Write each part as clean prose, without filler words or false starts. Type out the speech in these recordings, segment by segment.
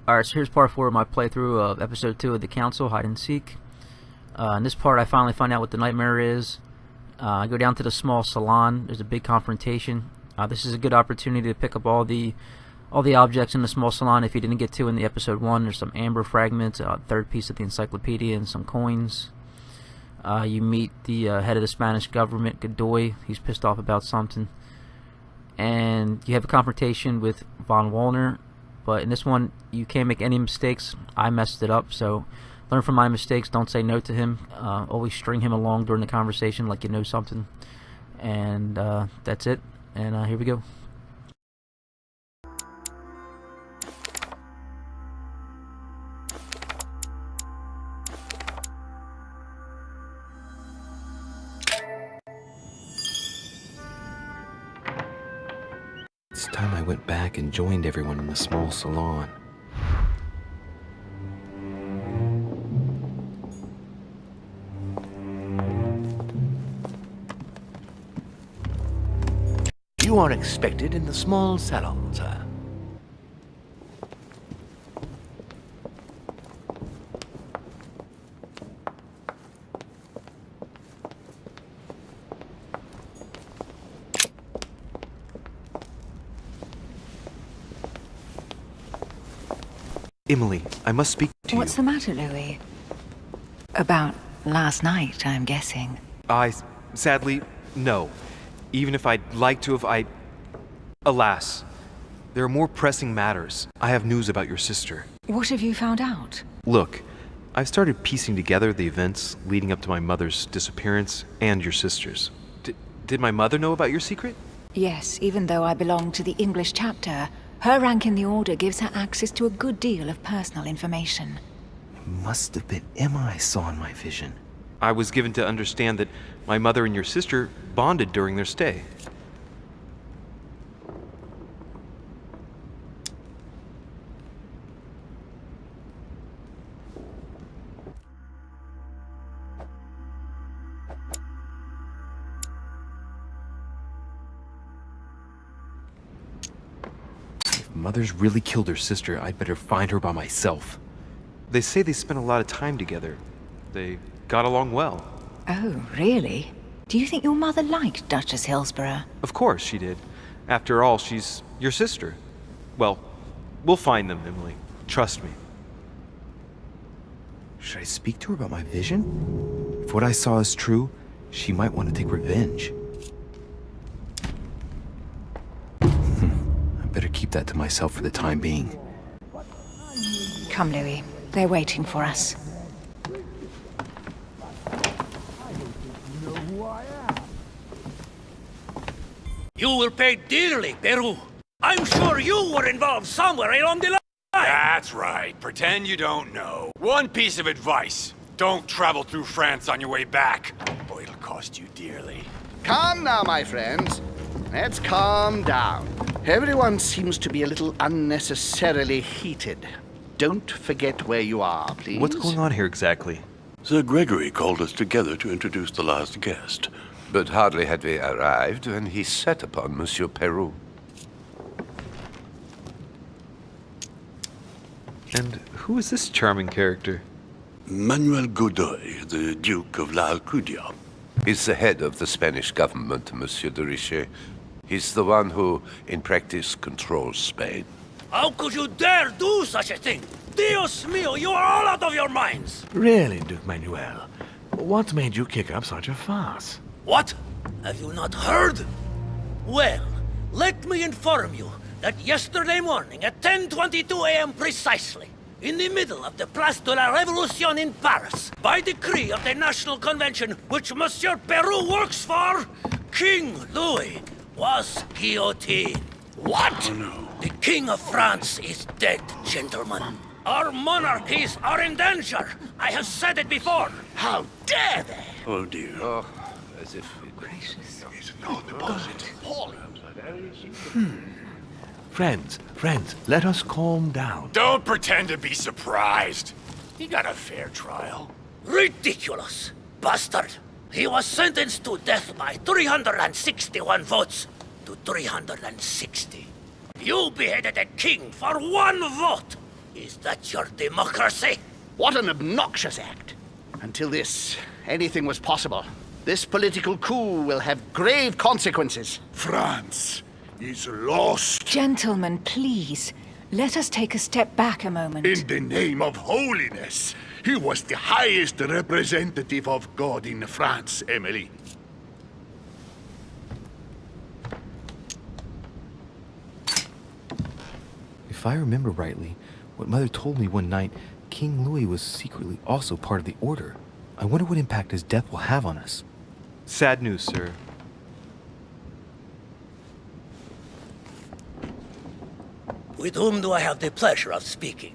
Alright, so here's part 4 of my playthrough of episode 2 of The Council, Hide and Seek. In this part I finally find out what the nightmare is. I go down to the small salon. There's a big confrontation. This is a good opportunity to pick up all the objects in the small salon if you didn't get to in the episode 1. There's some amber fragments, a third piece of the encyclopedia, and some coins. You meet the head of the Spanish government, Godoy. He's pissed off about something. And you have a confrontation with von Wallner. But in this one, you can't make any mistakes. I messed it up, so learn from my mistakes. Don't say no to him. Always string him along during the conversation like you know something. And that's it. And here we go. It's time I went back and joined everyone in the small salon. You are expected in the small salon, sir. Emily, I must speak to you. What's the matter, Louis? About last night, I'm guessing. Sadly, no. Even if I'd like to have, Alas, there are more pressing matters. I have news about your sister. What have you found out? Look, I've started piecing together the events leading up to my mother's disappearance and your sister's. Did my mother know about your secret? Yes, even though I belong to the English chapter, her rank in the Order gives her access to a good deal of personal information. It must have been Emma I saw in my vision. I was given to understand that my mother and your sister bonded during their stay. If Mother's really killed her sister, I'd better find her by myself. They say they spent a lot of time together. They got along well. Oh, really? Do you think your mother liked Duchess Hillsborough? Of course she did. After all, she's your sister. Well, we'll find them, Emily. Trust me. Should I speak to her about my vision? If what I saw is true, she might want to take revenge. I better keep that to myself for the time being. Come, Louis. They're waiting for us. You will pay dearly, Peru. I'm sure you were involved somewhere along the line. That's right. Pretend you don't know. One piece of advice. Don't travel through France on your way back, or it'll cost you dearly. Calm now, my friends. Let's calm down. Everyone seems to be a little unnecessarily heated. Don't forget where you are, please. What's going on here exactly? Sir Gregory called us together to introduce the last guest. But hardly had we arrived when he set upon Monsieur Peru. And who is this charming character? Manuel Godoy, the Duke of La Alcudia. He's the head of the Spanish government, Monsieur de Richet. He's the one who, in practice, controls Spain. How could you dare do such a thing? Dios mío, you are all out of your minds! Really, Duke Manuel? What made you kick up such a fuss? What? Have you not heard? Well, let me inform you that yesterday morning at 10:22 a.m. precisely, in the middle of the Place de la Révolution in Paris, by decree of the National Convention which Monsieur Peru works for, King Louis was guillotined. What? Oh, no. The King of France is dead, gentlemen. Our monarchies are in danger. I have said it before. How dare they? Oh, dear. Oh, as if it... Gracious. Friends, let us calm down. Don't pretend to be surprised. He got a fair trial. Ridiculous! Bastard! He was sentenced to death by 361 votes to 360. You beheaded a king for one vote! Is that your democracy? What an obnoxious act! Until anything was possible. This political coup will have grave consequences. France is lost. Gentlemen, please. Let us take a step back a moment. In the name of holiness. He was the highest representative of God in France, Emily. If I remember rightly, what Mother told me one night, King Louis was secretly also part of the Order. I wonder what impact his death will have on us. Sad news, sir. With whom do I have the pleasure of speaking?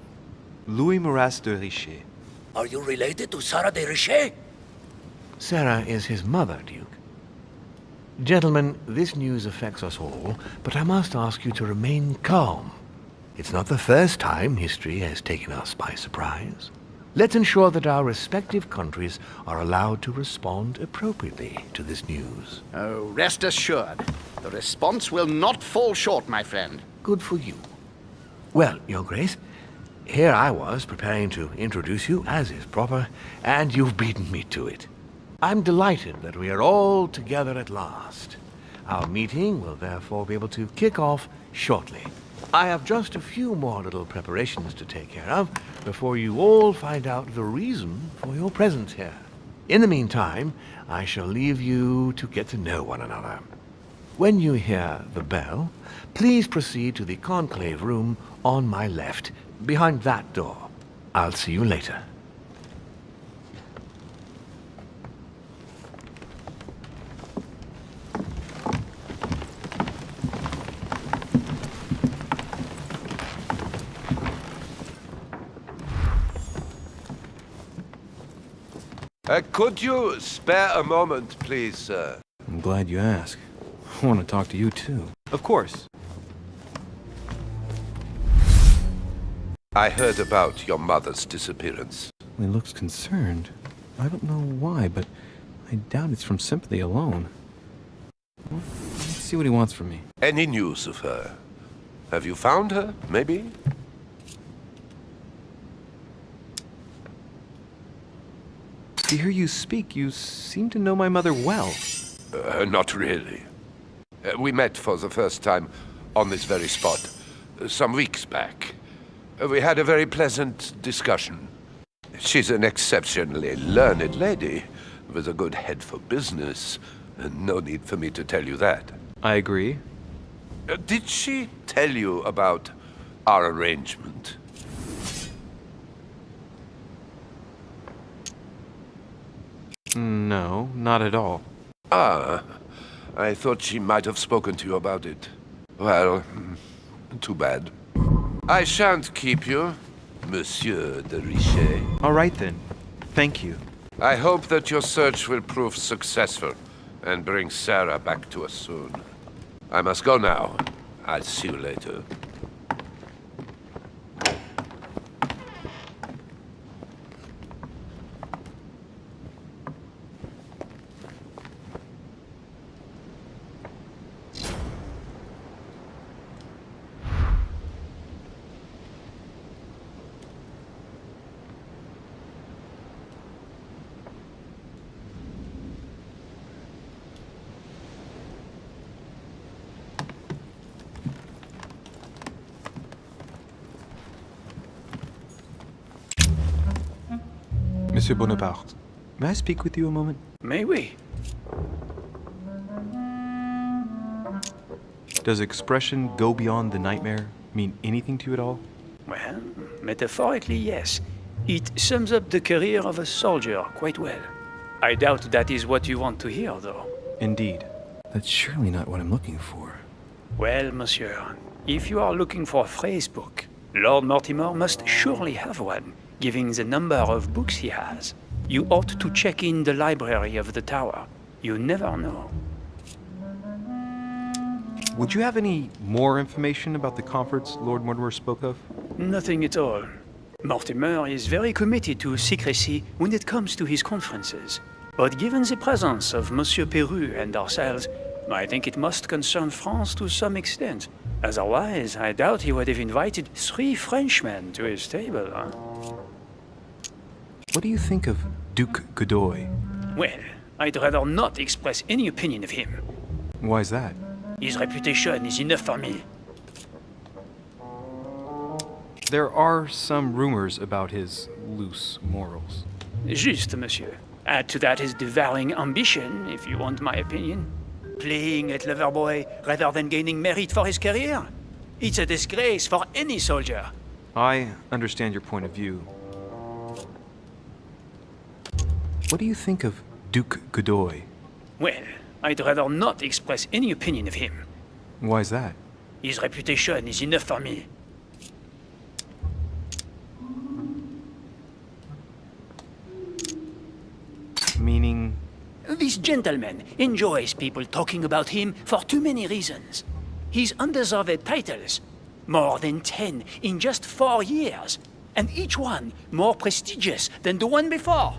Louis Maras de Richet. Are you related to Sarah de Richet? Sarah is his mother, Duke. Gentlemen, this news affects us all, but I must ask you to remain calm. It's not the first time history has taken us by surprise. Let's ensure that our respective countries are allowed to respond appropriately to this news. Oh, rest assured. The response will not fall short, my friend. Good for you. Well, Your Grace, here I was preparing to introduce you as is proper, and you've beaten me to it. I'm delighted that we are all together at last. Our meeting will therefore be able to kick off shortly. I have just a few more little preparations to take care of before you all find out the reason for your presence here. In the meantime, I shall leave you to get to know one another. When you hear the bell, please proceed to the conclave room on my left, behind that door. I'll see you later. Could you spare a moment, please, sir? I'm glad you asked. I want to talk to you, too. Of course. I heard about your mother's disappearance. He looks concerned. I don't know why, but I doubt it's from sympathy alone. Well, let's see what he wants from me. Any news of her? Have you found her, maybe? To hear you speak, you seem to know my mother well. Not really. We met for the first time on this very spot, some weeks back. We had a very pleasant discussion. She's an exceptionally learned lady, with a good head for business. No need for me to tell you that. I agree. Did she tell you about our arrangement? No, not at all. Ah, I thought she might have spoken to you about it. Well, too bad. I shan't keep you, Monsieur de Richet. All right, then. Thank you. I hope that your search will prove successful and bring Sarah back to us soon. I must go now. I'll see you later. Monsieur Bonaparte, may I speak with you a moment? May we? Does expression "go beyond the nightmare" mean anything to you at all? Well, metaphorically, yes. It sums up the career of a soldier quite well. I doubt that is what you want to hear, though. Indeed. That's surely not what I'm looking for. Well, monsieur, if you are looking for a phrase book, Lord Mortimer must surely have one, given the number of books he has. You ought to check in the library of the tower. You never know. Would you have any more information about the conference Lord Mortimer spoke of? Nothing at all. Mortimer is very committed to secrecy when it comes to his conferences. But given the presence of Monsieur Peru and ourselves, I think it must concern France to some extent. Otherwise, I doubt he would have invited 3 Frenchmen to his table, huh? What do you think of Duke Godoy? Well, I'd rather not express any opinion of him. Why's that? His reputation is enough for me. There are some rumors about his loose morals. Juste, monsieur. Add to that his devouring ambition, if you want my opinion. Playing at Loverboy rather than gaining merit for his career. It's a disgrace for any soldier. I understand your point of view. What do you think of Duke Godoy? Well, I'd rather not express any opinion of him. Why's that? His reputation is enough for me. Meaning? This gentleman enjoys people talking about him for too many reasons. He's undeserved titles. More than 10 in just 4 years. And each one more prestigious than the one before.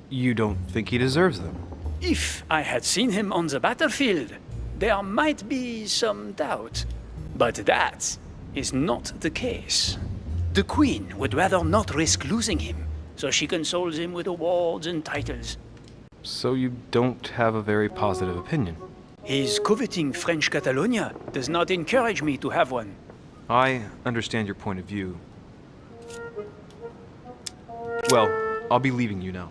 You don't think he deserves them? If I had seen him on the battlefield, there might be some doubt. But that is not the case. The Queen would rather not risk losing him, so she consoles him with awards and titles. So you don't have a very positive opinion? His coveting French Catalonia does not encourage me to have one. I understand your point of view. Well, I'll be leaving you now.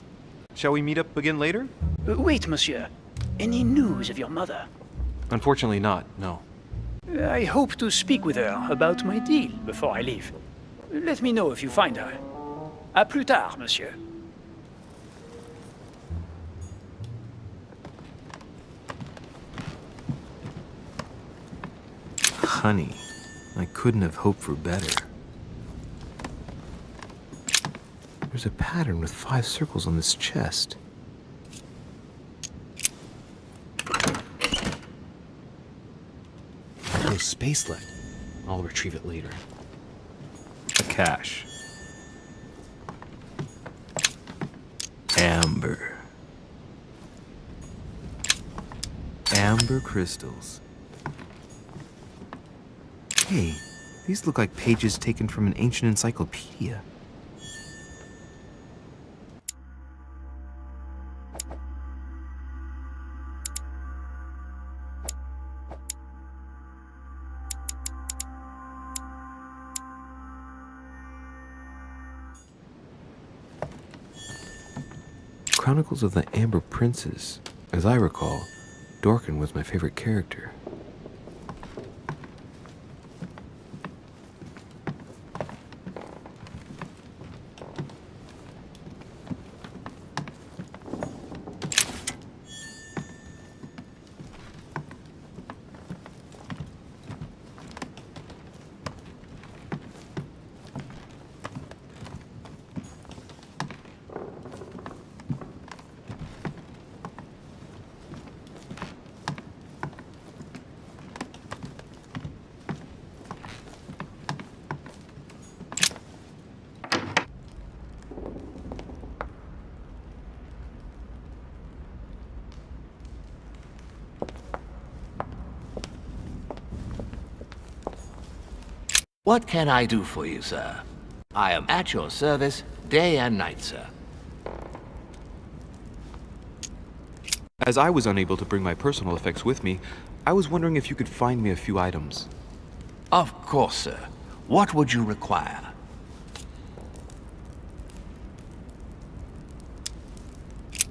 Shall we meet up again later? Wait, monsieur. Any news of your mother? Unfortunately not, no. I hope to speak with her about my deal before I leave. Let me know if you find her. À plus tard, monsieur. Honey, I couldn't have hoped for better. There's a pattern with 5 circles on this chest. No space left. I'll retrieve it later. Cash. Amber. Amber crystals. Hey, these look like pages taken from an ancient encyclopedia. Chronicles of the Amber Princes. As I recall, Dorkin was my favorite character. What can I do for you, sir? I am at your service day and night, sir. As I was unable to bring my personal effects with me, I was wondering if you could find me a few items. Of course, sir. What would you require?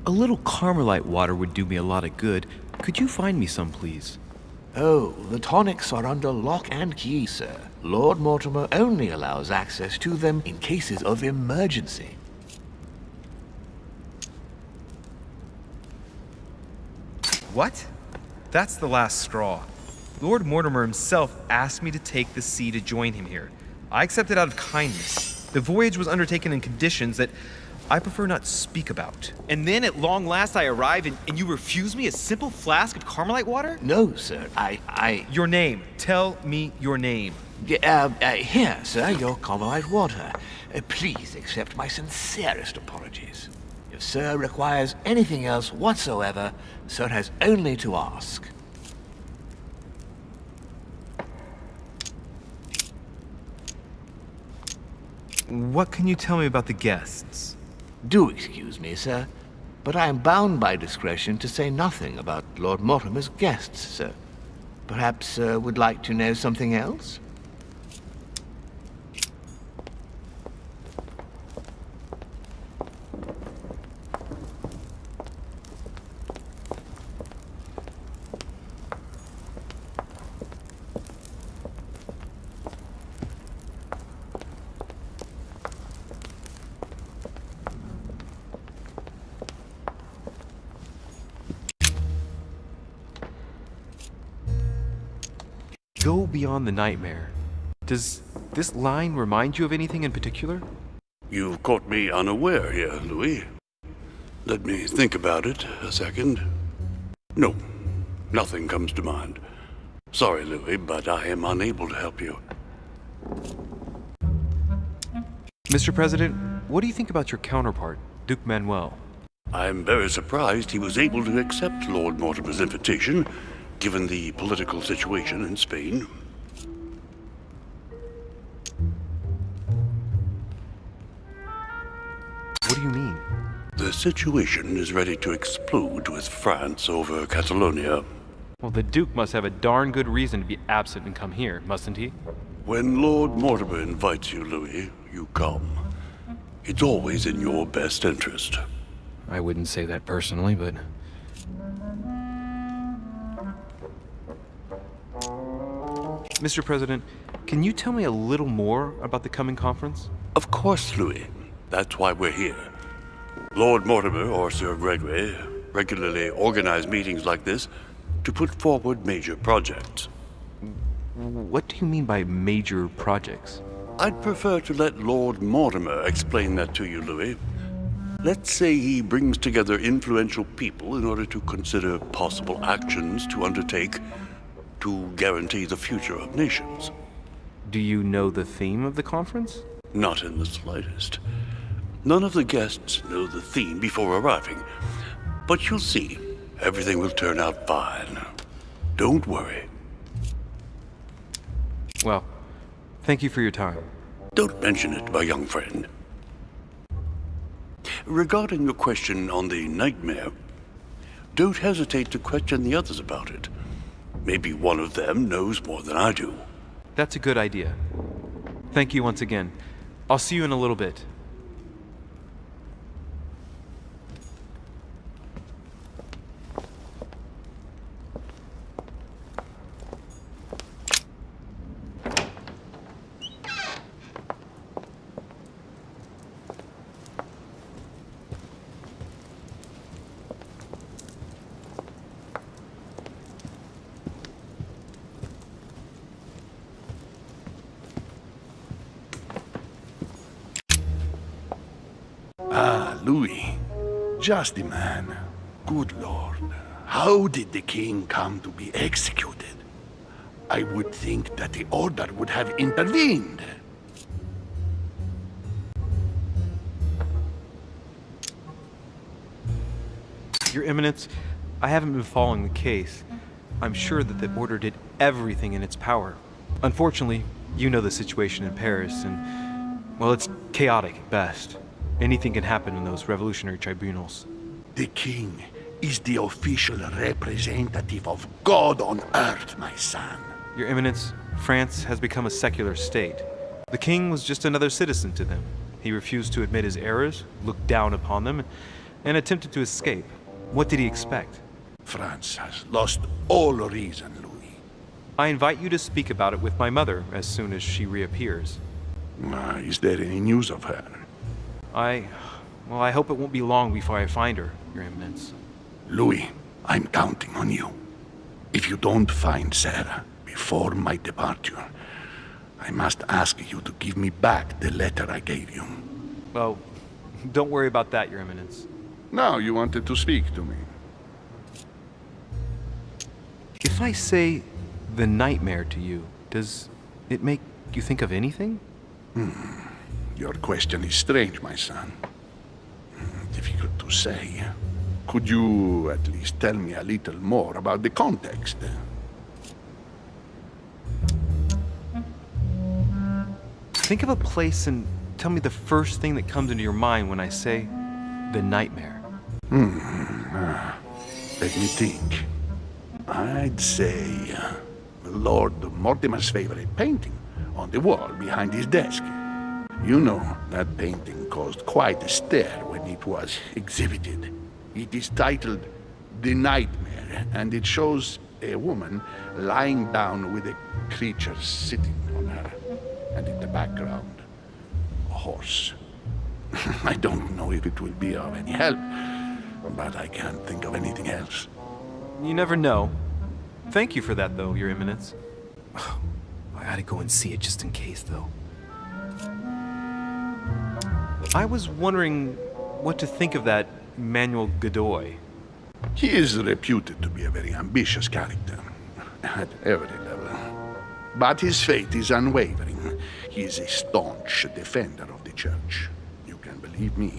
A little Carmelite water would do me a lot of good. Could you find me some, please? Oh, the tonics are under lock and key, sir. Lord Mortimer only allows access to them in cases of emergency. What? That's the last straw. Lord Mortimer himself asked me to take the sea to join him here. I accepted out of kindness. The voyage was undertaken in conditions that I prefer not speak about. And then at long last I arrive and you refuse me a simple flask of Carmelite water? No, sir. Your name. Tell me your name. Here, sir, your Carmelite water. Please accept my sincerest apologies. If sir requires anything else whatsoever, sir has only to ask. What can you tell me about the guests? Do excuse me, sir, but I am bound by discretion to say nothing about Lord Mortimer's guests, sir. Perhaps, would like to know something else? Go beyond the nightmare. Does this line remind you of anything in particular? You've caught me unaware here, Louis. Let me think about it a second. No, nothing comes to mind. Sorry, Louis, but I am unable to help you. Mr. President, what do you think about your counterpart, Duke Manuel? I'm very surprised he was able to accept Lord Mortimer's invitation, given the political situation in Spain. What do you mean? The situation is ready to explode with France over Catalonia. Well, the Duke must have a darn good reason to be absent and come here, mustn't he? When Lord Mortimer invites you, Louis, you come. It's always in your best interest. I wouldn't say that personally, but... Mr. President, can you tell me a little more about the coming conference? Of course, Louis. That's why we're here. Lord Mortimer or Sir Gregory regularly organize meetings like this to put forward major projects. What do you mean by major projects? I'd prefer to let Lord Mortimer explain that to you, Louis. Let's say he brings together influential people in order to consider possible actions to undertake to guarantee the future of nations. Do you know the theme of the conference? Not in the slightest. None of the guests know the theme before arriving, but you'll see. Everything will turn out fine. Don't worry. Well, thank you for your time. Don't mention it, my young friend. Regarding your question on the nightmare, don't hesitate to question the others about it. Maybe one of them knows more than I do. That's a good idea. Thank you once again. I'll see you in a little bit. Ah, Louis. Just the man. Good Lord. How did the king come to be executed? I would think that the order would have intervened. Your Eminence, I haven't been following the case. I'm sure that the Order did everything in its power. Unfortunately, you know the situation in Paris, and, well, it's chaotic at best. Anything can happen in those revolutionary tribunals. The king is the official representative of God on earth, my son. Your Eminence, France has become a secular state. The king was just another citizen to them. He refused to admit his errors, looked down upon them, and attempted to escape. What did he expect? France has lost all reason, Louis. I invite you to speak about it with my mother as soon as she reappears. Is there any news of her? I hope it won't be long before I find her, Your Eminence. Louis, I'm counting on you. If you don't find Sarah before my departure, I must ask you to give me back the letter I gave you. Well, don't worry about that, Your Eminence. Now you wanted to speak to me. If I say the nightmare to you, does it make you think of anything? Your question is strange, my son. Difficult to say. Could you at least tell me a little more about the context? Think of a place in tell me the first thing that comes into your mind when I say the nightmare. Let me think. I'd say Lord Mortimer's favorite painting on the wall behind his desk. You know, that painting caused quite a stir when it was exhibited. It is titled The Nightmare, and it shows a woman lying down with a creature sitting on her, and in the background, a horse. I don't know if it will be of any help, but I can't think of anything else. You never know. Thank you for that, though, Your Eminence. I gotta go and see it just in case, though. I was wondering what to think of that Manuel Godoy. He is reputed to be a very ambitious character, at every level. But his faith is unwavering. He is a staunch defender of the church. You can believe me.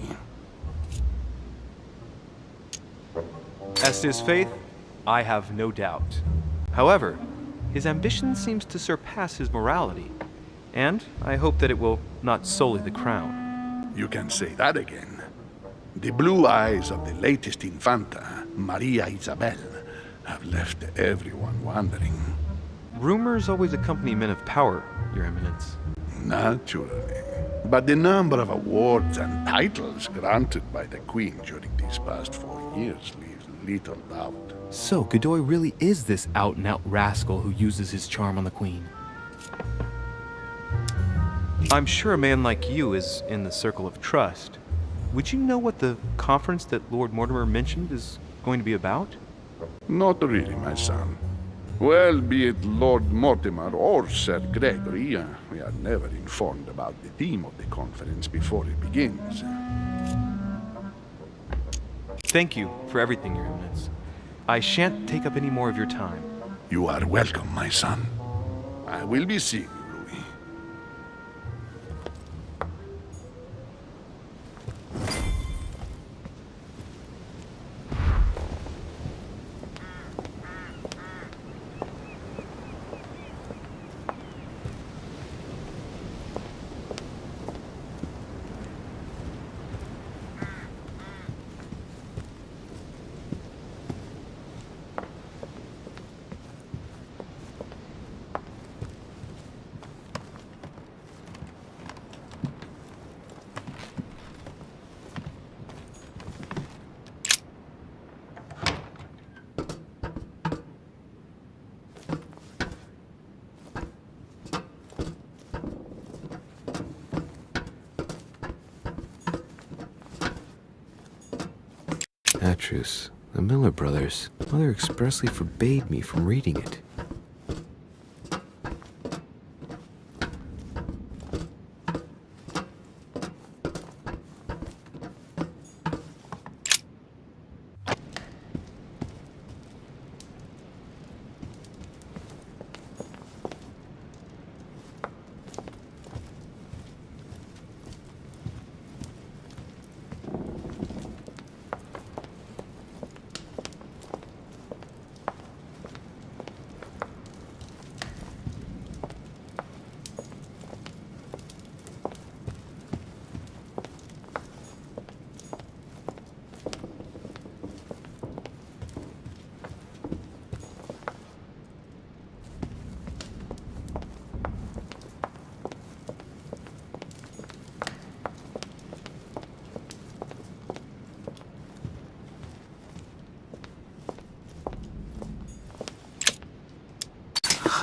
As to his faith, I have no doubt. However, his ambition seems to surpass his morality, and I hope that it will not sully the crown. You can say that again. The blue eyes of the latest Infanta, Maria Isabel, have left everyone wondering. Rumors always accompany men of power, Your Eminence. Naturally. But the number of awards and titles granted by the Queen during these past 4 years leaves little doubt. So, Godoy really is this out-and-out rascal who uses his charm on the Queen. I'm sure a man like you is in the circle of trust. Would you know what the conference that Lord Mortimer mentioned is going to be about? Not really, my son. Well, be it Lord Mortimer or Sir Gregory, we are never informed about the theme of the conference before it begins. Thank you for everything, Your Eminence. I shan't take up any more of your time. You are welcome, my son. I will be seeing you, Louis. Atrus, the Miller brothers. Mother expressly forbade me from reading it.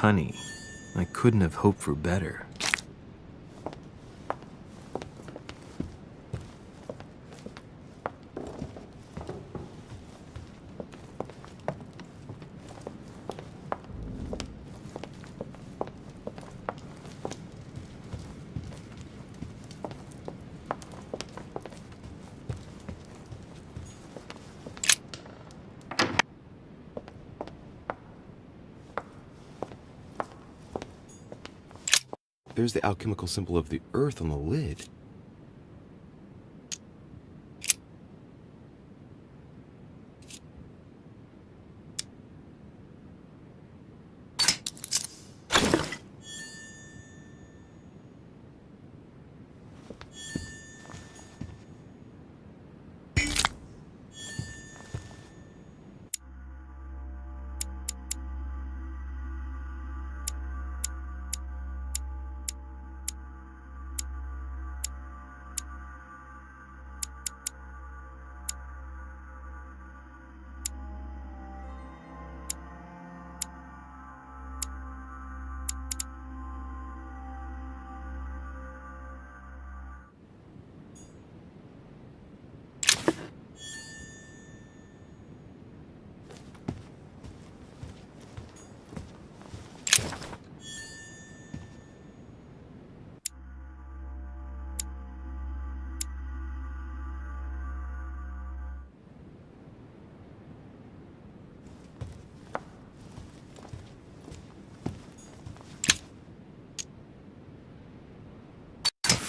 Honey, I couldn't have hoped for better. There's the alchemical symbol of the earth on the lid.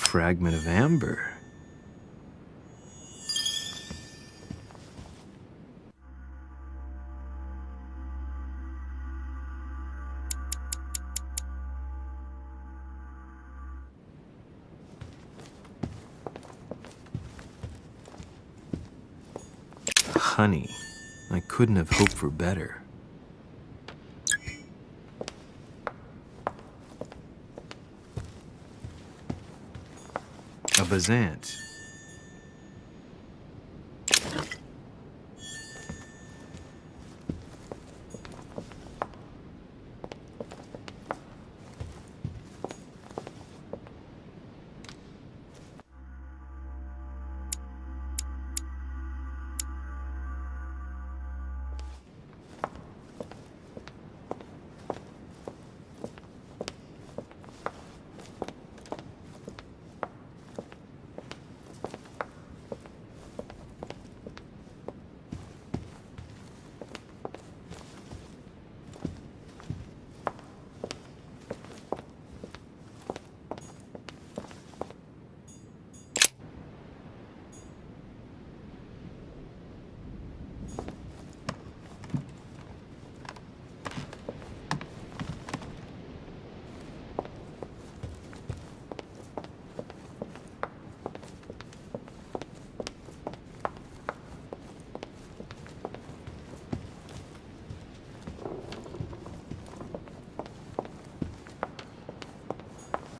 fragment of amber. Honey. I couldn't have hoped for better. A Bazant.